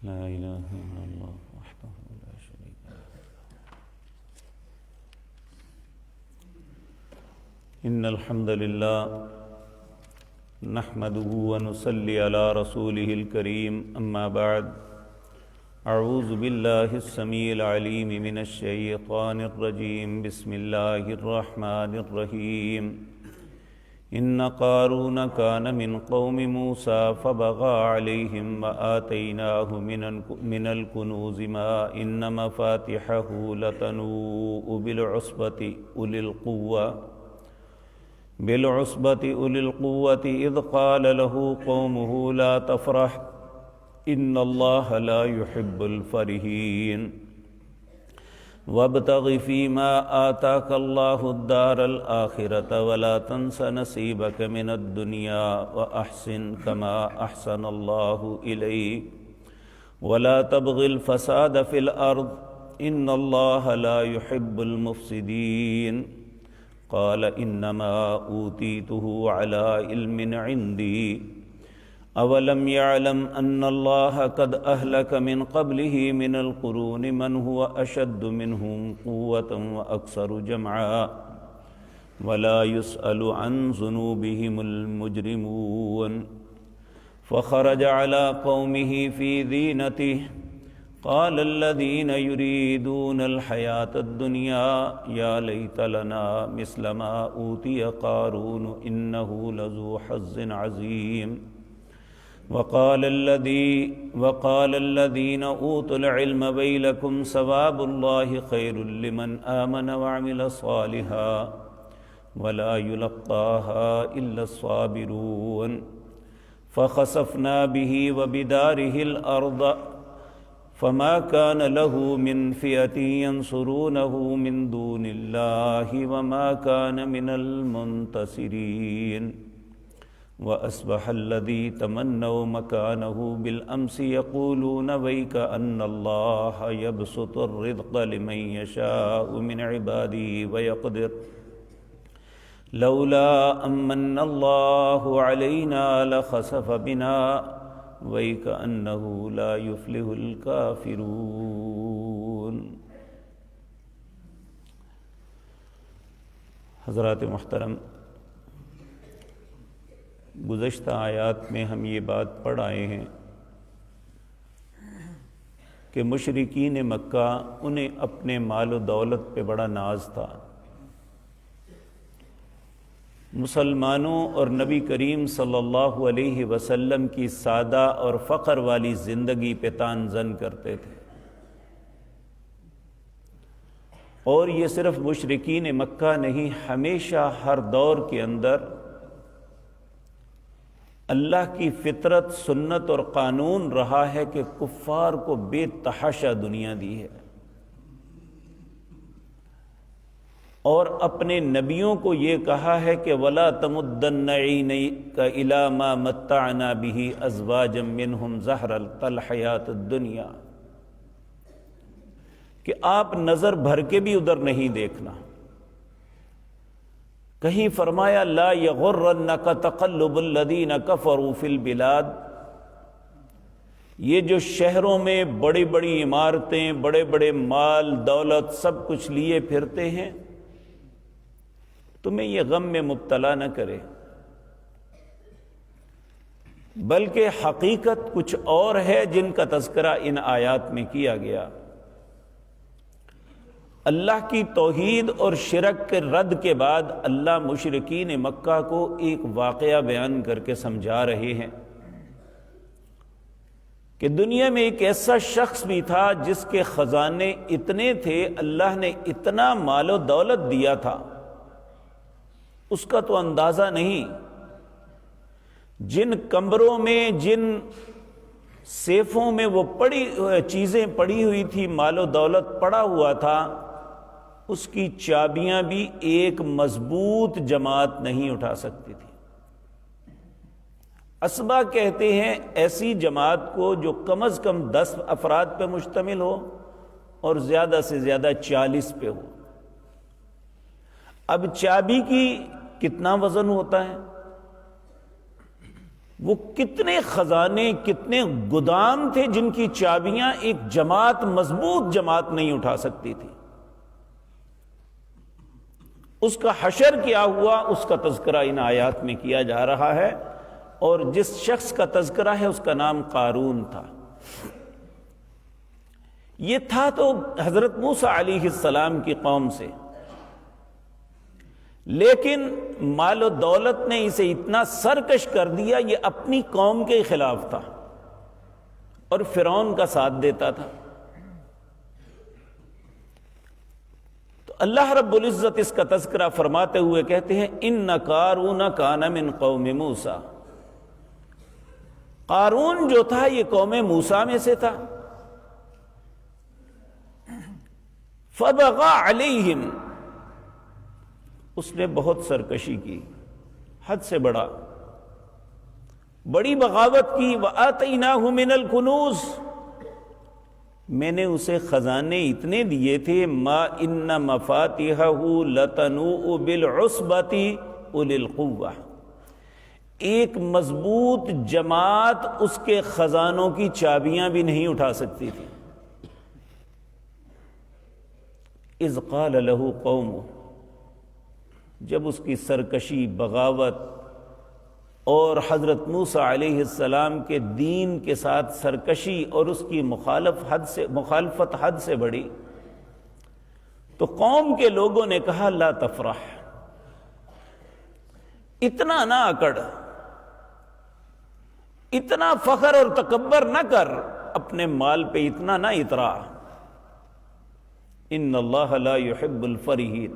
لا إله إلا الله وحده لا شريك له. إن الحمد لله نحمده ونصلي على رسوله الكريم. أما بعد، أعوذ بالله السميع العليم من الشيطان الرجيم. بسم الله الرحمن الرحيم. إن قارون كان من قوم موسى فبغى عليهم وآتيناه من الكنوز ما إن مفاتحه لتنوء بالعصبة أولي القوة إذ قال له قومه لا تفرح إن الله لا يحب الفرحين وابتغ فيما آتاك الله الدار الآخرة ولا تنس نصيبك من الدنيا وأحسن كما أحسن الله إليك ولا تبغ الفساد في الأرض إن الله لا يحب المفسدين. قال إنما أوتيته على علم عندي أولم يعلم أن الله قد أهلك من قبله من القرون من هو أشد منهم قوة وأكثر جمعا ولا يسأل عن ذنوبهم المجرمون. فخرج على قومه في زينته قال الذين يريدون الحياة الدنيا يا ليت لنا مثل ما أوتي قارون إنه لذو حظ عظيم. وقال الذين أوتوا العلم ويلكم ثواب الله خير لمن آمن وعمل صالحا ولا يلقاها إلا الصابرون. فخسفنا به وبداره الأرض فما كان له من فئة ينصرونه من دون الله وما كان من المنتصرين. وأصبح الذي تمنوا مكانه بالأمس يقولون ويك أن الله يبسط الرزق لمن يشاء من عباده ويقدر لولا أمن الله علينا لخسف بنا ويك أنه لا يفلح الكافرون. حضرات محترم، گزشتہ آیات میں ہم یہ بات پڑھ آئے ہیں کہ مشرکین مکہ انہیں اپنے مال و دولت پہ بڑا ناز تھا. مسلمانوں اور نبی کریم صلی اللہ علیہ وسلم کی سادہ اور فقر والی زندگی پہ تان زن کرتے تھے. اور یہ صرف مشرکین مکہ نہیں، ہمیشہ ہر دور کے اندر اللہ کی فطرت، سنت اور قانون رہا ہے کہ کفار کو بے تحاشا دنیا دی ہے اور اپنے نبیوں کو یہ کہا ہے کہ وَلَا تَمُدَّنَّ عَيْنَيْكَ إِلَىٰ مَا مَتَّعْنَا بِهِ أَزْوَاجًا مِّنْهُمْ زَهْرَةَ الْحَيَاةِ الدُّنْيَا، کہ آپ نظر بھر کے بھی ادھر نہیں دیکھنا. کہیں فرمایا لا یغرنک تقلب الذین کفروا فی البلاد، یہ جو شہروں میں بڑی بڑی عمارتیں، بڑے بڑے مال دولت سب کچھ لیے پھرتے ہیں، تمہیں یہ غم میں مبتلا نہ کرے، بلکہ حقیقت کچھ اور ہے جن کا تذکرہ ان آیات میں کیا گیا. اللہ کی توحید اور شرک کے رد کے بعد اللہ مشرکین مکہ کو ایک واقعہ بیان کر کے سمجھا رہے ہیں کہ دنیا میں ایک ایسا شخص بھی تھا جس کے خزانے اتنے تھے، اللہ نے اتنا مال و دولت دیا تھا، اس کا تو اندازہ نہیں. جن کمروں میں، جن سیفوں میں وہ چیزیں پڑی ہوئی تھی، مال و دولت پڑا ہوا تھا، اس کی چابیاں بھی ایک مضبوط جماعت نہیں اٹھا سکتی تھی. اسبا کہتے ہیں ایسی جماعت کو جو کم از کم 10 افراد پہ مشتمل ہو اور زیادہ سے زیادہ 40 پہ ہو. اب چابی کی کتنا وزن ہوتا ہے؟ وہ کتنے خزانے، کتنے گودام تھے جن کی چابیاں ایک جماعت، مضبوط جماعت نہیں اٹھا سکتی تھی۔ اس کا حشر کیا ہوا، اس کا تذکرہ ان آیات میں کیا جا رہا ہے، اور جس شخص کا تذکرہ ہے اس کا نام قارون تھا۔ یہ تھا تو حضرت موسیٰ علیہ السلام کی قوم سے، لیکن مال و دولت نے اسے اتنا سرکش کر دیا، یہ اپنی قوم کے خلاف تھا اور فرعون کا ساتھ دیتا تھا۔ تو اللہ رب العزت اس کا تذکرہ فرماتے ہوئے کہتے ہیں ان قارون کان من قوم موسیٰ، قارون جو تھا یہ قوم موسیٰ میں سے تھا۔ فبغى علیہم، اس نے بہت سرکشی کی، حد سے بڑی بغاوت کی۔ وآتیناہ من الکنوز، میں نے اسے خزانے اتنے دیے تھے، ما ان مفاتیحہ لتنوء بالعصبۃ اولی القوہ، ایک مضبوط جماعت اس کے خزانوں کی چابیاں بھی نہیں اٹھا سکتی تھی۔ اذ قال له قومہ، جب اس کی سرکشی، بغاوت اور حضرت موسیٰ علیہ السلام کے دین کے ساتھ سرکشی اور اس کی مخالفت حد سے بڑھی، تو قوم کے لوگوں نے کہا لا تفرح، اتنا نہ اکڑ، اتنا فخر اور تکبر نہ کر، اپنے مال پہ اتنا نہ اترا، ان اللہ لا يحب الفرحین،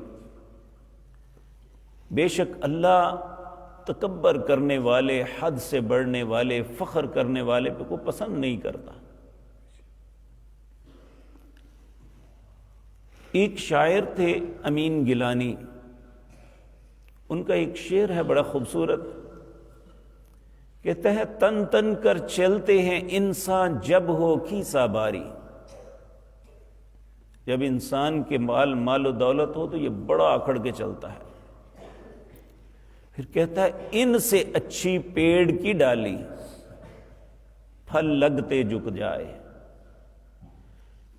بے شک اللہ تکبر کرنے والے، حد سے بڑھنے والے، فخر کرنے والے پہ کوئی پسند نہیں کرتا۔ ایک شاعر تھے امین گیلانی، ان کا ایک شعر ہے بڑا خوبصورت، کہتا ہے تن تن کر چلتے ہیں انسان جب ہو کیسا باری، جب انسان کے مال و دولت ہو تو یہ بڑا اکڑ کے چلتا ہے۔ پھر کہتا ہے ان سے اچھی پیڑ کی ڈالی، پھل لگتے جھک جائے،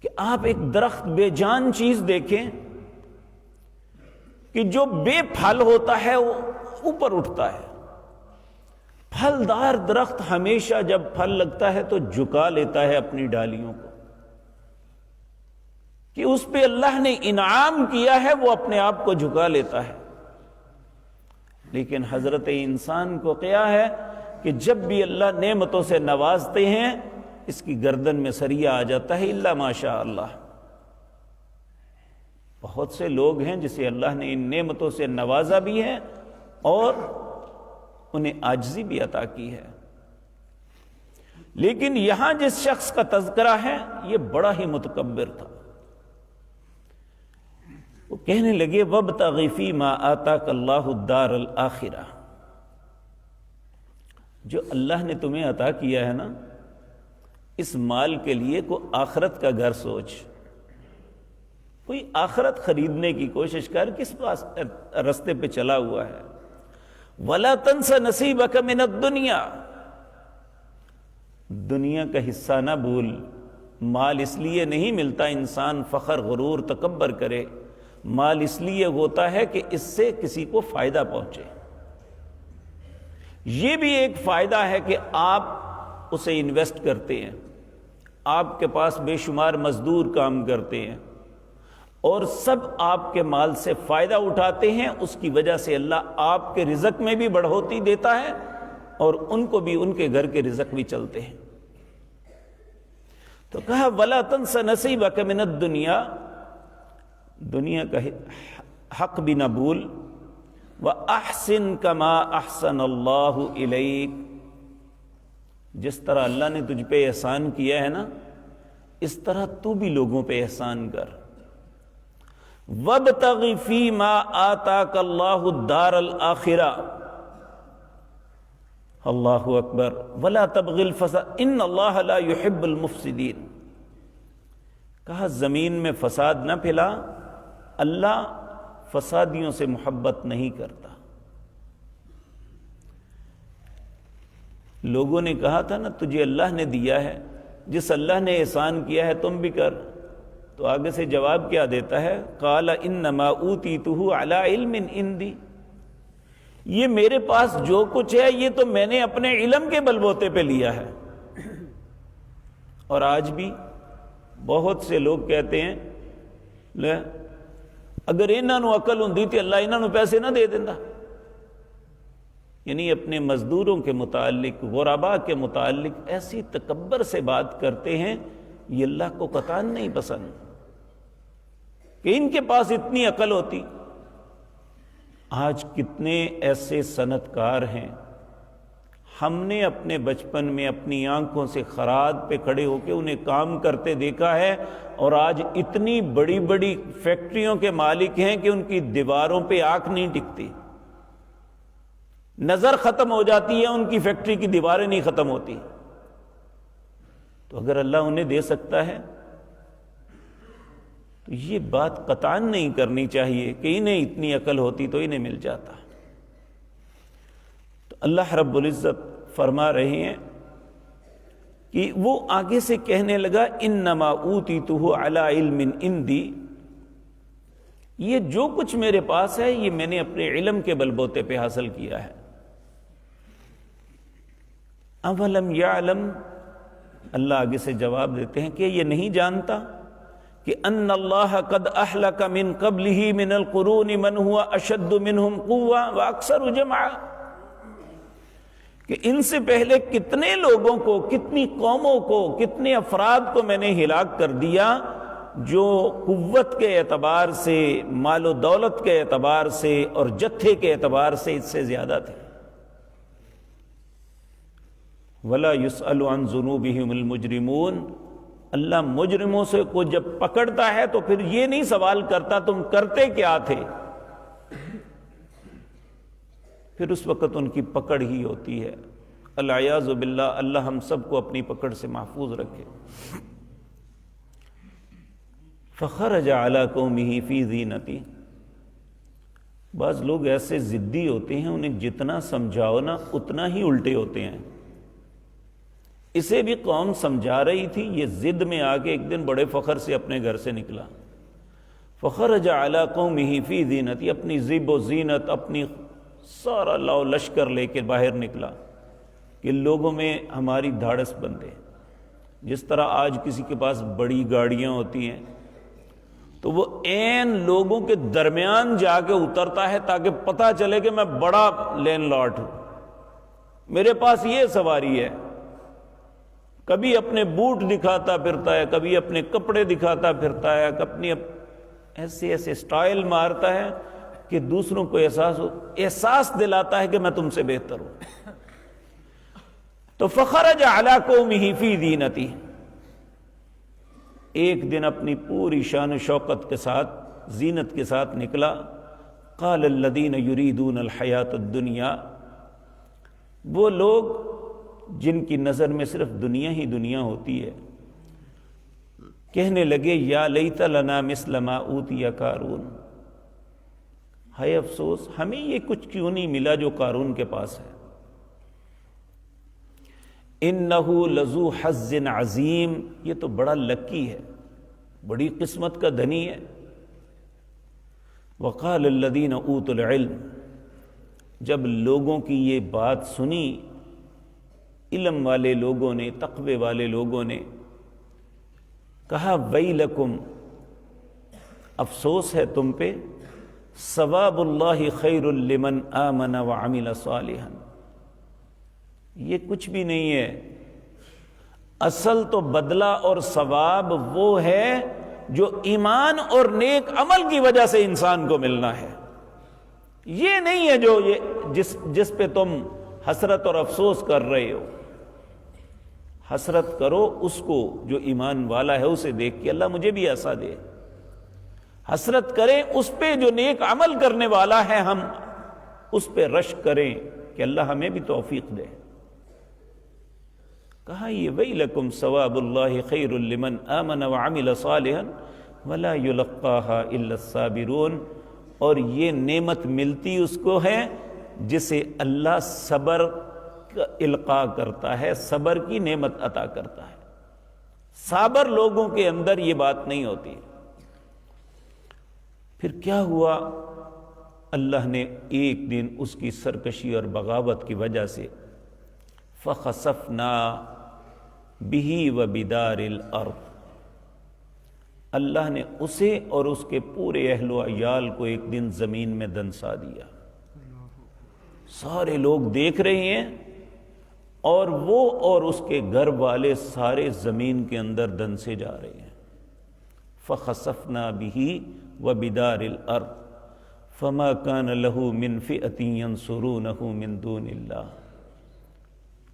کہ آپ ایک درخت بے جان چیز دیکھیں کہ جو بے پھل ہوتا ہے وہ اوپر اٹھتا ہے، پھلدار درخت ہمیشہ جب پھل لگتا ہے تو جھکا لیتا ہے اپنی ڈالیوں کو، کہ اس پہ اللہ نے انعام کیا ہے وہ اپنے آپ کو جھکا لیتا ہے۔ لیکن حضرت انسان کو کیا ہے کہ جب بھی اللہ نعمتوں سے نوازتے ہیں اس کی گردن میں سریا آ جاتا ہے، الا ماشاء اللہ۔ بہت سے لوگ ہیں جسے اللہ نے ان نعمتوں سے نوازا بھی ہے اور انہیں عاجزی بھی عطا کی ہے، لیکن یہاں جس شخص کا تذکرہ ہے یہ بڑا ہی متکبر تھا۔ وہ کہنے لگے وابتغ فیما آتاک اللہ الدار الآخرہ، جو اللہ نے تمہیں عطا کیا ہے نا اس مال کے لیے کوئی آخرت کا گھر سوچ، کوئی آخرت خریدنے کی کوشش کر، کس پاس رستے پہ چلا ہوا ہے۔ ولا تنس نصیبک من الدنیا، دنیا کا حصہ نہ بھول۔ مال اس لیے نہیں ملتا انسان فخر غرور تکبر کرے، مال اس لیے ہوتا ہے کہ اس سے کسی کو فائدہ پہنچے۔ یہ بھی ایک فائدہ ہے کہ آپ اسے انویسٹ کرتے ہیں، آپ کے پاس بے شمار مزدور کام کرتے ہیں اور سب آپ کے مال سے فائدہ اٹھاتے ہیں، اس کی وجہ سے اللہ آپ کے رزق میں بھی بڑھوتی دیتا ہے اور ان کو بھی ان کے گھر کے رزق بھی چلتے ہیں۔ تو کہا وَلَا تَنْسَ نَصِيبَكَ مِنَ الدُّنْيَا، دنیا کا حق بھی نہ بھول۔ وَأَحْسِن كَمَا أَحْسَنَ اللَّهُ إِلَيْكَ، جس طرح اللہ نے تجھ پہ احسان کیا ہے نا اس طرح تو بھی لوگوں پہ احسان کر۔ وَابْتَغِ فِي مَا آتَاكَ اللَّهُ الدَّارَ الْآخِرَةَ، اللہ اکبر۔ وَلَا تَبْغِ الْفَسَادَ إِنَّ اللَّهَ لَا يُحِبُّ الْمُفْسِدِينَ، کہا زمین میں فساد نہ پھیلا، اللہ فسادیوں سے محبت نہیں کرتا۔ لوگوں نے کہا تھا نا تجھے اللہ نے دیا ہے، جس اللہ نے احسان کیا ہے تم بھی کر، تو آگے سے جواب کیا دیتا ہے؟ قال انما اوتیتہ علی علم عندی، یہ میرے پاس جو کچھ ہے یہ تو میں نے اپنے علم کے بل بوتے پہ لیا ہے۔ اور آج بھی بہت سے لوگ کہتے ہیں لے اگر انہاں نو عقل ہوندی تے اللہ انہاں نو پیسے نہ دے دیندا، یعنی اپنے مزدوروں کے متعلق، غرباء کے متعلق ایسی تکبر سے بات کرتے ہیں، یہ اللہ کو قطعاً نہیں پسند کہ ان کے پاس اتنی عقل ہوتی۔ آج کتنے ایسے صنعت کار ہیں، ہم نے اپنے بچپن میں اپنی آنکھوں سے خراد پہ کھڑے ہو کے انہیں کام کرتے دیکھا ہے، اور آج اتنی بڑی بڑی فیکٹریوں کے مالک ہیں کہ ان کی دیواروں پہ آنکھ نہیں ٹکتی، نظر ختم ہو جاتی ہے، ان کی فیکٹری کی دیواریں نہیں ختم ہوتی۔ تو اگر اللہ انہیں دے سکتا ہے تو یہ بات قطعاً نہیں کرنی چاہیے کہ انہیں اتنی عقل ہوتی تو انہیں مل جاتا۔ تو اللہ رب العزت فرما رہے ہیں کہ وہ آگے سے کہنے لگا انما اوتیتہ علی علم عندی، یہ جو کچھ میرے پاس ہے یہ میں نے اپنے علم کے بل بوتے پہ حاصل کیا ہے۔ اولم یعلم، اللہ آگے سے جواب دیتے ہیں کہ یہ نہیں جانتا کہ ان اللہ قد اہلک من قبلہ من القرون من ہوا اشد منہم قوہ واکثر جمعا، کہ ان سے پہلے کتنے لوگوں کو، کتنی قوموں کو، کتنے افراد کو میں نے ہلاک کر دیا جو قوت کے اعتبار سے، مال و دولت کے اعتبار سے اور جتھے کے اعتبار سے اس سے زیادہ تھے۔ وَلَا يُسْأَلُ عَنْ ذُنُوبِهِمُ الْمُجْرِمُونَ، اللہ مجرموں سے کو جب پکڑتا ہے تو پھر یہ نہیں سوال کرتا تم کرتے کیا تھے، پھر اس وقت ان کی پکڑ ہی ہوتی ہے۔ العیاذ باللہ، اللہ ہم سب کو اپنی پکڑ سے محفوظ رکھے۔ فخرج علی قومہ فی زینتہ، بعض لوگ ایسے ضدی ہوتے ہیں، انہیں جتنا سمجھاؤ نا اتنا ہی الٹے ہوتے ہیں۔ اسے بھی قوم سمجھا رہی تھی، یہ ضد میں آ کے ایک دن بڑے فخر سے اپنے گھر سے نکلا۔ فخرج علی قومہ فی زینتہ، اپنی زیب و زینت، اپنی سارا لاؤ لشکر لے کے باہر نکلا کہ لوگوں میں ہماری دھاڑس بندے۔ جس طرح آج کسی کے پاس بڑی گاڑیاں ہوتی ہیں تو وہ عین لوگوں کے درمیان جا کے اترتا ہے تاکہ پتہ چلے کہ میں بڑا لینڈ لارڈ ہوں، میرے پاس یہ سواری ہے۔ کبھی اپنے بوٹ دکھاتا پھرتا ہے، کبھی اپنے کپڑے دکھاتا پھرتا ہے، اپنی ایسے ایسے سٹائل مارتا ہے کہ دوسروں کو احساس دلاتا ہے کہ میں تم سے بہتر ہوں۔ تو فخرج علی قومہ فی زینتہ، ایک دن اپنی پوری شان و شوکت کے ساتھ، زینت کے ساتھ نکلا۔ قال الذین یریدون الحیاۃ الدنیا، وہ لوگ جن کی نظر میں صرف دنیا ہی دنیا ہوتی ہے، کہنے لگے یا لیت لنا مثل ما اوتی قارون، ہائے افسوس ہمیں یہ کچھ کیوں نہیں ملا جو قارون کے پاس ہے۔ انہ لذو حظ عظیم، یہ تو بڑا لکی ہے، بڑی قسمت کا دھنی ہے۔ وقال الذین اوتوا العلم، جب لوگوں کی یہ بات سنی، علم والے لوگوں نے، تقوی والے لوگوں نے کہا ویلکم، افسوس ہے تم پہ، ثواب اللہ خیر لمن آمن وعمل صالحا، یہ کچھ بھی نہیں ہے، اصل تو بدلہ اور ثواب وہ ہے جو ایمان اور نیک عمل کی وجہ سے انسان کو ملنا ہے، یہ نہیں ہے جو جس پہ تم حسرت اور افسوس کر رہے ہو۔ حسرت کرو اس کو جو ایمان والا ہے، اسے دیکھ کے اللہ مجھے بھی ایسا دے۔ حسرت کریں اس پہ جو نیک عمل کرنے والا ہے، ہم اس پہ رشک کریں کہ اللہ ہمیں بھی توفیق دے۔ کہا یہ ویلکم ثواب اللہ خیر لمن آمن وعمل صالحا ولا یلقاها الا الصابرون، اور یہ نعمت ملتی اس کو ہے جسے اللہ صبر کا القاء کرتا ہے، صبر کی نعمت عطا کرتا ہے۔ صابر لوگوں کے اندر یہ بات نہیں ہوتی۔ پھر کیا ہوا؟ اللہ نے ایک دن اس کی سرکشی اور بغاوت کی وجہ سے فَخَسَفْنَا بِهِ وَبِدَارِ الْأَرْضِ، اللہ نے اسے اور اس کے پورے اہل و عیال کو ایک دن زمین میں دنسا دیا۔ سارے لوگ دیکھ رہے ہیں اور وہ اور اس کے گھر والے سارے زمین کے اندر دنسے جا رہے ہیں۔ فَخَسَفْنَا بِهِ وَبِدَارِ الْأَرْضِ فَمَا كَانَ لَهُ مِنْ فِئَةٍ يَنْصُرُونَهُ مِنْ دُونِ اللَّهِ،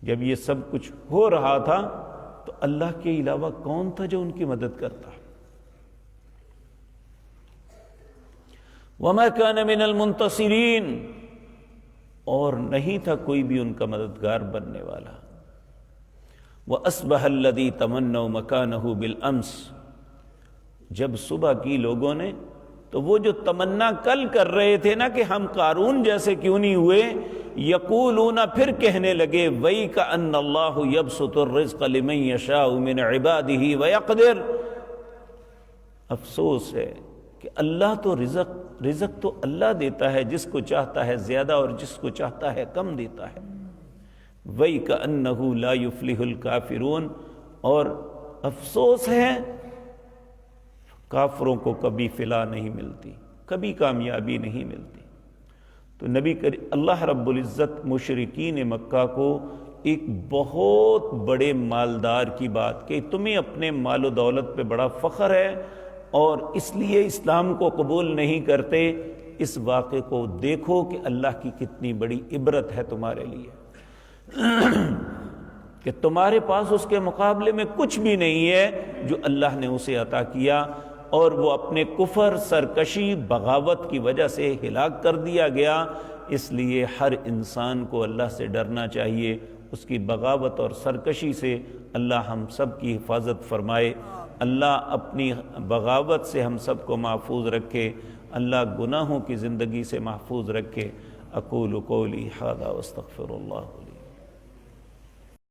جب یہ سب کچھ ہو رہا تھا تو اللہ کے علاوہ کون تھا جو ان کی مدد کرتا؟ وَمَا كَانَ مِنَ الْمُنْتَصِرِينَ، اور نہیں تھا کوئی بھی ان کا مددگار بننے والا۔ وَأَصْبَحَ الَّذِي تَمَنَّوْا مَكَانَهُ بِالْأَمْسِ، جب صبح کی لوگوں نے تو وہ جو تمنا کل کر رہے تھے نا کہ ہم قارون جیسے کیوں نہیں ہوئے، یقولون، پھر کہنے لگے وَيْكَأَنَّ اللَّهُ يَبْسُطُ الرِّزْقَ لِمَن يَشَاءُ مِنْ عِبَادِهِ وَيَقْدِرُ، افسوس ہے کہ اللہ تو رزق تو اللہ دیتا ہے، جس کو چاہتا ہے زیادہ اور جس کو چاہتا ہے کم دیتا ہے۔ وَيْكَأَنَّهُ لَا يُفْلِحُ الْكَافِرُونَ، اور افسوس ہے کافروں کو کبھی فلاح نہیں ملتی، کبھی کامیابی نہیں ملتی۔ تو نبی اللہ رب العزت مشرکین مکہ کو ایک بہت بڑے مالدار کی بات کہ تمہیں اپنے مال و دولت پہ بڑا فخر ہے اور اس لیے اسلام کو قبول نہیں کرتے، اس واقعے کو دیکھو کہ اللہ کی کتنی بڑی عبرت ہے تمہارے لیے کہ تمہارے پاس اس کے مقابلے میں کچھ بھی نہیں ہے جو اللہ نے اسے عطا کیا، اور وہ اپنے کفر، سرکشی، بغاوت کی وجہ سے ہلاک کر دیا گیا۔ اس لیے ہر انسان کو اللہ سے ڈرنا چاہیے، اس کی بغاوت اور سرکشی سے اللہ ہم سب کی حفاظت فرمائے۔ اللہ اپنی بغاوت سے ہم سب کو محفوظ رکھے، اللہ گناہوں کی زندگی سے محفوظ رکھے۔ اقول قولی ھذا واستغفر اللہ۔